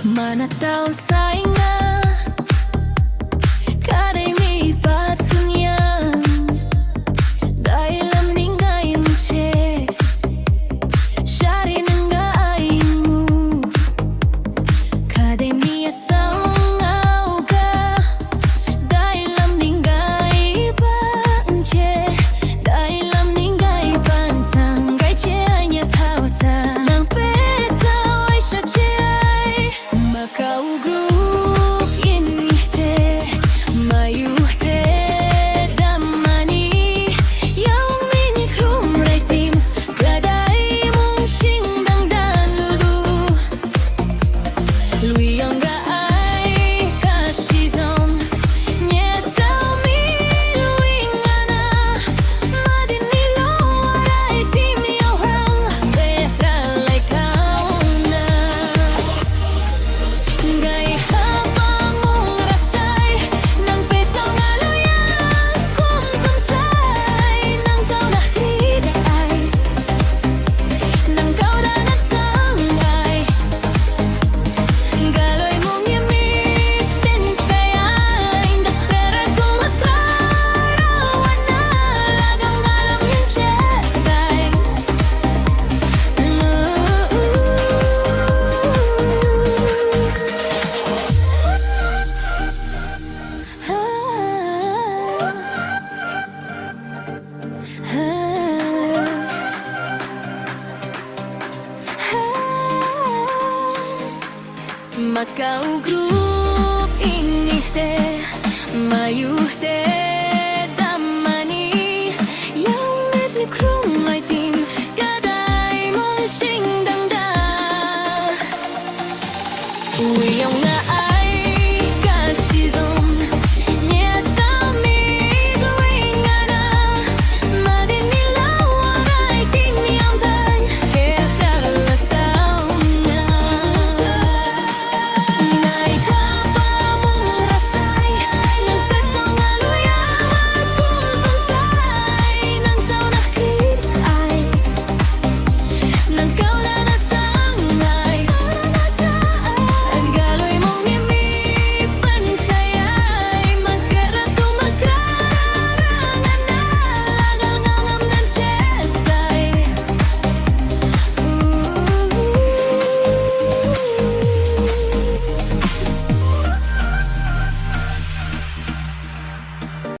Manataw sa inga Kaday mi patsunyan Dahil ang ningay mo che Syari nang gaayin mo Kaday mi asang auga Dahil ang ningay pan che Dahil ang ningay pantang Gay che ay niya kauta Nang petaw ay siya che Macau Group inihte mayuhte damani Yang minikrum raitim kadai mong singdang dan lulu Lui yang gaay kasizon Nyetau mi luing ana Madinilo aray tim yaw hang Betra lai kauna Gay habang mong rasay Nang pitaw nga luyan Kung samsay Nang sauna hiday Nang kaudan at sangay Galoy mong yamit Din chayay Dakpera kung matarawan na Lagang galam yung chesay Macau Group inihte mayuhte damani Yang minikrum ay tim kadai mong singdang da Uyong